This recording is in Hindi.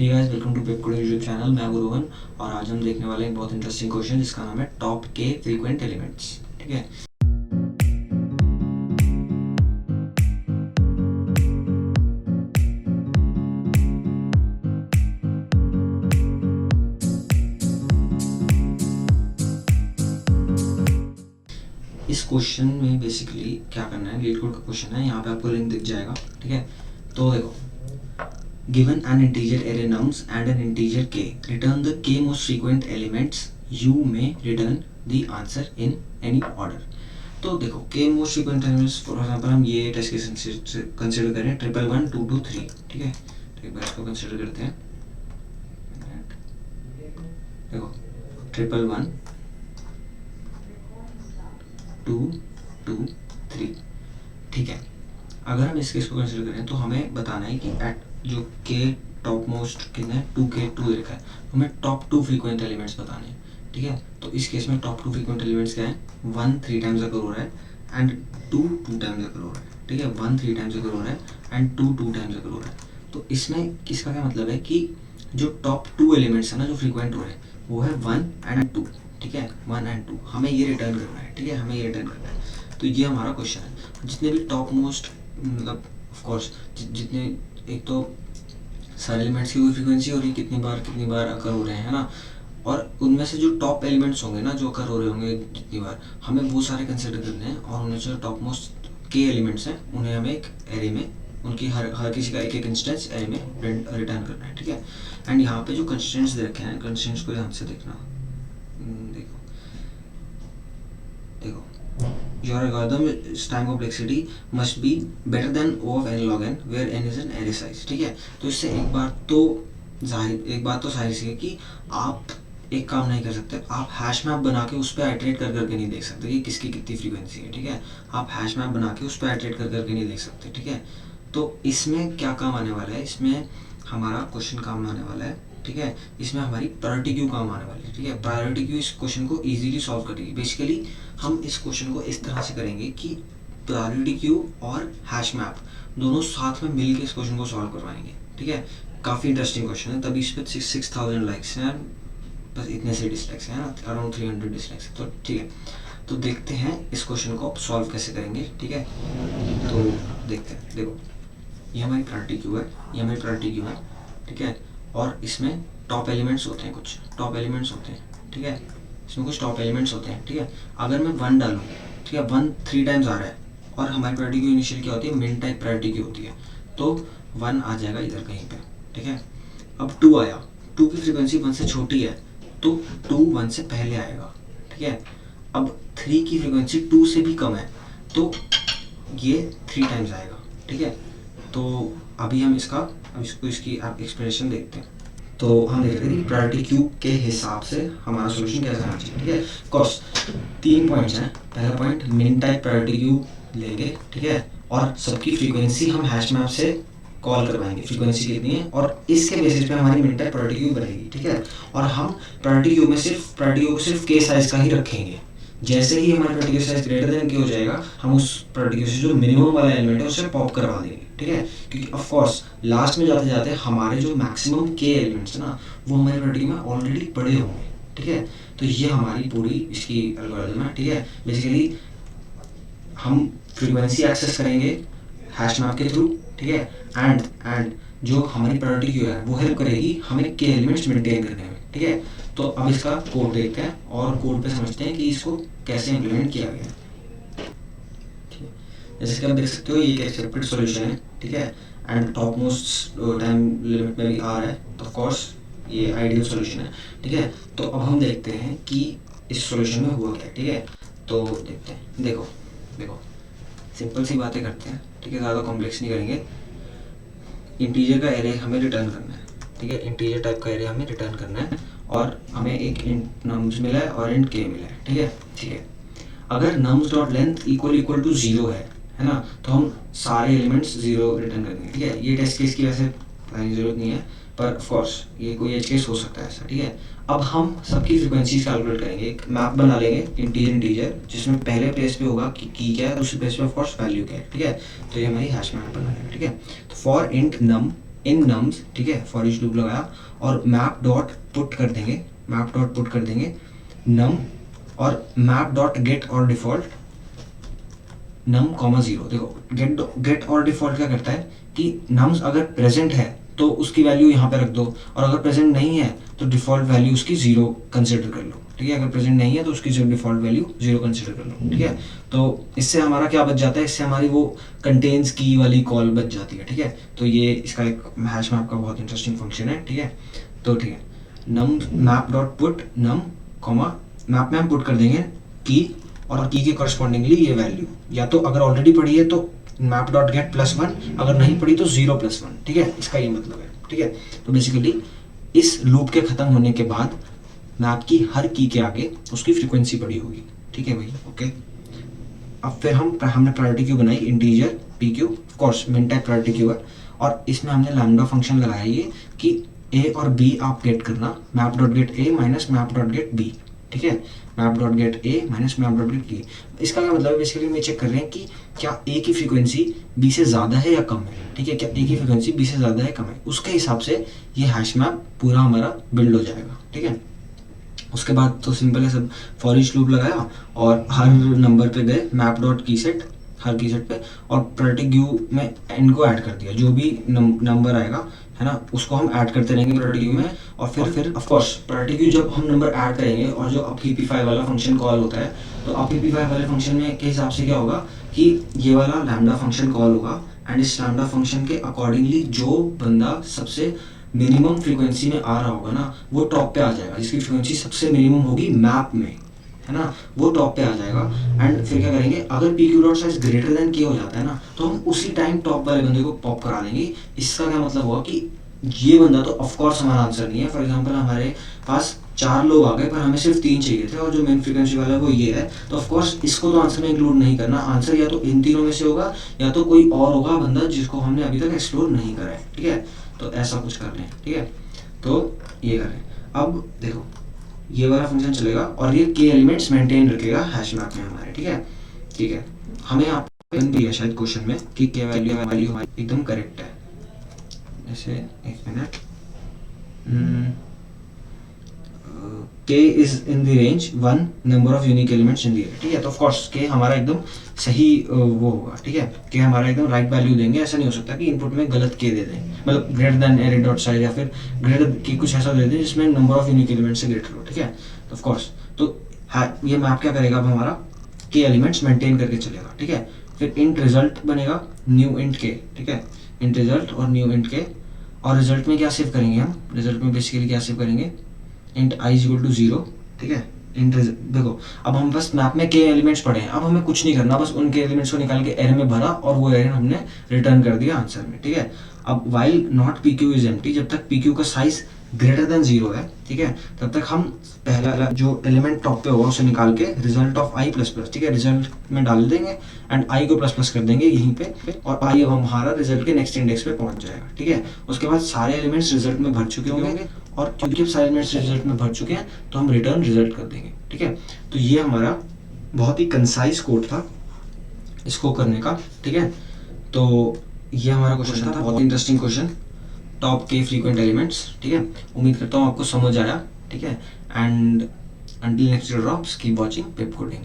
Hey guys, welcome to pep code YouTube channel. मैं गुरुवन और आज हम देखने वाले हैं एक बहुत इंटरेस्टिंग क्वेश्चन जिसका नाम है टॉप के फ्रीक्वेंट एलिमेंट्स। ठीक है, इस क्वेश्चन में बेसिकली क्या करना है, लीड कोड का क्वेश्चन है। यहाँ पे आपको लिंक दिख जाएगा। ठीक है, तो देखो, given an integer array nums and N integer के, रिटर्न द के मोस्ट फ्रीक्वेंट एलिमेंट्स, यू में return the answer in any order. तो देखो, के most frequent elements for example हम ये टेस्ट केस कंसिडर करें 111, 2 2 3। ठीक है, तो एक बार इसको कंसिडर करते हैं। देखो 111, 2 2 3। ठीक है, अगर हम इस केस को कंसिडर करें तो हमें बताना है कि एट जो के टॉप मोस्ट कितने हैं, 2 लिखा है, हमें टॉप 2 फ्रीक्वेंट एलिमेंट्स बताने हैं। ठीक है, तो इस केस में टॉप 2 फ्रीक्वेंट एलिमेंट्स क्या है, 1 3 टाइम्स अकर हो रहा है एंड 2 2 टाइम्स अकर हो रहा है। ठीक है, 1 3 टाइम्स अकर हो रहा है एंड 2 2 टाइम्स अकर हो रहा है। तो इसमें किसका क्या मतलब है कि जो टॉप 2 एलिमेंट्स है ना जो फ्रीक्वेंट हो रहे हैं वो है 1 एंड 2। ठीक है, 1 एंड 2 हमें ये रिटर्न करना है। ठीक है, हमें ये रिटर्न करना है। तो ये हमारा क्वेश्चन है। जितने भी टॉप मोस्ट मतलब ऑफकोर्स जितने, एक तो सारे एलिमेंट्स की कोई फ्रीक्वेंसी हो रही है कितनी बार अकर हो रहे हैं, है ना, और उनमें से जो टॉप एलिमेंट्स होंगे ना जो अकर हो रहे होंगे जितनी बार, हमें वो सारे कंसिडर करने हैं और उनमें जो टॉप मोस्ट के एलिमेंट्स हैं उन्हें हमें एक एरे में, उनकी हर किसी का एक एक इंस्टेंस एरे में रिटर्न करना है। ठीक है, एंड यहाँ पे जो कंस्ट्रेंट्स दे रखे हैं, कंस्ट्रेंट्स को ध्यान से देखना। देखो देखो, your algorithm time complexity must be better than O of n log n where n is an array size। ठीक है, तो इससे एक बात तो जाहिर सी है कि आप एक काम नहीं कर सकते, आप हैश मैप बना के उस पर आइटरेट कर करके नहीं देख सकते कि किसकी कितनी फ्रीक्वेंसी है। ठीक है, आप हैश मैप बना के उस पर आइटरेट कर करके नहीं देख सकते। ठीक है, तो इसमें क्या काम आने वाला है, इसमें हमारा क्वेश्चन काम आने वाला है। ठीक है, इसमें हमारी प्रायोरिटी क्यू काम आने वाली है। ठीक है, प्रायोरिटी क्यू इस क्वेश्चन को इजीली सॉल्व करेगी। बेसिकली हम इस क्वेश्चन को इस तरह से करेंगे कि प्रायोरिटी क्यू और हैश मैप दोनों साथ में मिलकर इस क्वेश्चन को सॉल्व करवाएंगे। ठीक है, काफ़ी इंटरेस्टिंग क्वेश्चन है, तभी इस पर 6000 लाइक्स हैं, बस इतने से डिसलाइक्स हैं ना, अराउंड 300 डिसलाइक्स। तो ठीक है, तो देखते हैं इस क्वेश्चन को आप सॉल्व कैसे करेंगे। ठीक है, तो देखते हैं। देखो, ये हमारी प्रायोरिटी क्यू है, ये हमारी प्रायोरिटी क्यू है। ठीक है, और इसमें टॉप एलिमेंट्स होते हैं, कुछ टॉप एलिमेंट्स होते हैं। ठीक है, इसमें कुछ टॉप एलिमेंट्स होते हैं। ठीक है, अगर मैं 1 डालूँ, ठीक है, 1 3 टाइम्स आ रहा है और हमारी प्रायोरिटी क्यू इनिशियल क्या होती है, मिन टाइप प्रायोरिटी क्यू होती है, तो 1 आ जाएगा इधर कहीं पे। ठीक है, अब 2 आया, 2 की फ्रीक्वेंसी 1 से छोटी है तो 2 1 से पहले आएगा। ठीक है, अब 3 की फ्रीक्वेंसी 2 से भी कम है तो ये 3 टाइम्स आएगा। ठीक है, तो अभी हम इसकी एक्सप्लेनेशन देखते हैं। तो हम देख रहे हैं कि प्रायोरिटी क्यू के हिसाब से हमारा सोल्यूशन कैसा आना चाहिए। ठीक है, कोर्स 3 पॉइंट्स हैं। पहला पॉइंट, मिन टाइप प्रायोरिटी क्यू लेंगे। ठीक है, और सबकी फ्रीक्वेंसी हम हैश मैप से कॉल करवाएंगे, फ्रीक्वेंसी कितनी है, और इसके बेसिस पे हमारी मिन टाइप प्रायोरिटी क्यू बनेगी। ठीक है, और हम प्रायोरिटी क्यू को सिर्फ के साइज का ही रखेंगे। जैसे ही हमारा priority queue size greater than के हो जाएगा, हम उस प्रायोरिटी क्यू से जो मिनिमम वाला एलिमेंट है उसे पॉप करवा देंगे। ठीक है, क्योंकि ऑफ कोर्स लास्ट में जाते जाते हमारे जो मैक्सिमम के एलिमेंट्स है ना वो हमारे प्रायोरिटी में ऑलरेडी पड़े होंगे। ठीक है, तो ये हमारी पूरी इसकी एल्गोरिथम है। ठीक है, बेसिकली हम फ्रीक्वेंसी एक्सेस करेंगे हैश मैप के थ्रू। ठीक है, एंड जो हमारी प्रायोरिटी क्यू है वो हेल्प करेगी हमें के एलिमेंट्स मेंटेन करने में। ठीक है, तो अब इसका कोड देखते हैं और कोड पे समझते हैं कि इसको कैसे इम्प्लीमेंट किया गया है। ठीक है, जैसे कि आप देख सकते हो ये एक एक्सेप्टेड सॉल्यूशन है। ठीक है, and top most time limit में भी आ रहा है, तो ऑफ कोर्स ये आइडियल सॉल्यूशन है। ठीक है, तो अब हम देखते हैं कि इस सॉल्यूशन में हुआ क्या है। ठीक है, तो देखते हैं। देखो देखो, सिंपल सी बातें करते हैं। ठीक है, ज़्यादा कॉम्प्लेक्स नहीं करेंगे। इंटीजर का एरे हमें रिटर्न करना है। ठीक है, इंटीजर टाइप का एरे हमें रिटर्न करना है और हमें एक इंट नम्स मिला है और इंट के मिला है। ठीक है, अगर nums dot length equal to 0 है ना, तो हम सारे एलिमेंट्स 0 रिटर्न कर देंगे। ठीक है, ये टेस्ट केस की वैसे ज़रूरत नहीं है, पर ऑफ कोर्स ये कोई एज केस हो सकता है ऐसा। ठीक है, अब हम सबकी फ्रीक्वेंसीज कैलकुलेट करेंगे, एक मैप बना लेंगे इंटीजर जिसमें पहले प्लेस पे होगा कि की क्या है, दूसरे प्लेस पे ऑफ कोर्स वैल्यू क्या है। ठीक है, तो ये हमारी हैश मैप बना लेंगे। ठीक है, तो for int num in nums, ठीक है, फॉर ईच लूप लगाया और मैप डॉट पुट कर देंगे नम और मैप डॉट गेट और डिफॉल्ट नम कॉमा 0। देखो गेट और डिफॉल्ट क्या करता है कि नम्स अगर प्रेजेंट है तो उसकी वैल्यू यहाँ पे रख दो, और अगर प्रेजेंट नहीं है तो डिफॉल्ट वैल्यू उसकी 0 कंसिडर कर लो, ठीक है। अगर प्रेजेंट नहीं है तो उसकी डिफॉल्ट वैल्यू 0 कंसिडर कर लो, ठीक है। तो इससे हमारा क्या बच जाता है, इससे हमारी वो कंटेन्स की वाली कॉल बच जाती है, ठीक है। तो ये इसका एक हैश मैप का बहुत इंटरेस्टिंग फंक्शन है, ठीक है। तो ठीक है, नम मैप डॉट पुट नम कॉमा मैप में हम पुट कर देंगे की, और की के कॉरस्पॉन्डिंगली ये वैल्यू, या तो अगर ऑलरेडी पड़ी है तो मैप डॉट गेट +1, अगर नहीं पड़ी तो 0+1, ठीक है। इसका ये मतलब है, ठीक है। तो बेसिकली इस लूप के खत्म होने के बाद मैप की हर की के आगे उसकी फ्रीक्वेंसी पड़ी होगी, ठीक है भाई, ओके। अब फिर हमने प्रायोरिटी क्यू बनाई, integer P Q, of course मिन टाइप प्रायोरिटी क्यू है, और इसमें हमने लैम्डा फंक्शन लगाया ये कि ए और बी आप गेट करना, map dot get A minus map dot get B, ठीक है। Map dot get A minus map dot get B, इसका क्या मतलब है, बेसिकली मैं चेक कर रहे हैं कि क्या ए की फ्रीक्वेंसी बी से ज़्यादा है या कम है, ठीक है। क्या ए की फ्रीक्वेंसी बी से ज़्यादा है कम है, उसके हिसाब से ये हैश मैप पूरा हमारा बिल्ड हो जाएगा, ठीक है। उसके बाद तो सिंपल है सब, फॉर ईच लूप लगाया और हर नंबर पे गए मैप डॉट की सेट, हर की सेट पे, और प्रायोरिटी क्यू में एन को ऐड कर दिया, जो भी नंबर आएगा है ना उसको हम ऐड करते रहेंगे प्रायोरिटी क्यू में। और फिर ऑफ कोर्स प्रायोरिटी क्यू जब हम नंबर ऐड करेंगे और जो अपीपीफाई वाला फंक्शन कॉल होता है, तो अपीपीफाई वाले फंक्शन में के हिसाब से क्या होगा कि ये वाला लैम्डा फंक्शन कॉल होगा, एंड इस लैम्डा फंक्शन के अकॉर्डिंगली जो बंदा सबसे मिनिमम फ्रीक्वेंसी में आ रहा होगा ना वो टॉप पे आ जाएगा, जिसकी फ्रीक्वेंसी सबसे मिनिमम होगी मैप में, है ना, वो टॉप पे आ जाएगा। एंड फिर क्या करेंगे, अगर P Q dot size greater than के हो जाता है ना, तो हम उसी टाइम टॉप वाले बंदे को पॉप करा देंगे। इसका क्या मतलब हुआ कि ये बंदा तो ऑफकोर्स हमारा आंसर नहीं है। फॉर एग्जाम्पल हमारे पास 4 लोग आ गए पर हमें सिर्फ 3 चाहिए थे, और जो मेन फ्रीक्वेंसी वाला है वो ये है, तो ऑफकोर्स इसको तो आंसर में इंक्लूड नहीं करना। आंसर या तो इन तीनों में से होगा या तो कोई और होगा बंदा जिसको हमने अभी तक एक्सप्लोर नहीं करा है, ठीक है। तो ऐसा कुछ कर लें, ठीक है। तो ये करें, अब देखो ये वाला फंक्शन चलेगा और ये के एलिमेंट्स मेंटेन रखेगा हैश मैप में हमारे, ठीक है, ठीक है। हमें यहाँ पे भी है शायद क्वेश्चन में कि के वैल्यू हमारी एकदम करेक्ट है, जैसे एक मिनट, के is in the range 1 number of unique elements in the array, ठीक है। तो ऑफ कोर्स के हमारा एकदम सही वो होगा, ठीक है। के हमारा एकदम राइट वैल्यू देंगे, ऐसा नहीं हो सकता कि इनपुट में गलत के दे दें, मतलब greater than array dot size या फिर ग्रेटर की कुछ ऐसा दे दें जिसमें नंबर ऑफ यूनिक एलिमेंट्स से ग्रेटर हो, ठीक है। तो ऑफ कोर्स तो ये मैप क्या करेगा, अब हमारा के एलिमेंट्स मेंटेन करके चलेगा, ठीक है। फिर इंट रिजल्ट बनेगा न्यू इंट के, ठीक है, इंट रिजल्ट और न्यू इंट के, और रिजल्ट में क्या सेव करेंगे हम, रिजल्ट में बेसिकली क्या सेव करेंगे, int I is equal to 0, ठीक है। इंट देखो अब हम बस मैप में के एलिमेंट्स पढ़े हैं, अब हमें कुछ नहीं करना, बस उनके एलिमेंट्स को निकाल के एरे में भरा और वो एरे हमने रिटर्न कर दिया आंसर में, ठीक है। अब while not P Q is empty, जब तक पी क्यू का साइज ग्रेटर देन 0 है, ठीक है, तब तक हम पहला जो एलिमेंट टॉप पे होगा उसे निकाल के result of I plus plus, ठीक है, रिजल्ट में डाल देंगे एंड आई को प्लस प्लस कर देंगे यहीं पे, और आई अब हमारा रिजल्ट के नेक्स्ट इंडेक्स पे पहुंच जाएगा, ठीक है। उसके बाद सारे एलिमेंट्स रिजल्ट में भर चुके होंगे, और क्योंकि सारे एलिमेंट्स रिजल्ट में भर चुके हैं तो हम रिटर्न रिजल्ट कर देंगे, ठीक है। तो ये हमारा बहुत ही कंसाइज कोड था इसको करने का, ठीक है। तो ये हमारा क्वेश्चन था, बहुत इंटरेस्टिंग क्वेश्चन, टॉप के फ्रीक्वेंट एलिमेंट्स, ठीक है। उम्मीद करता हूँ आपको समझ आया, ठीक है। And until next drops keep watching pip coding.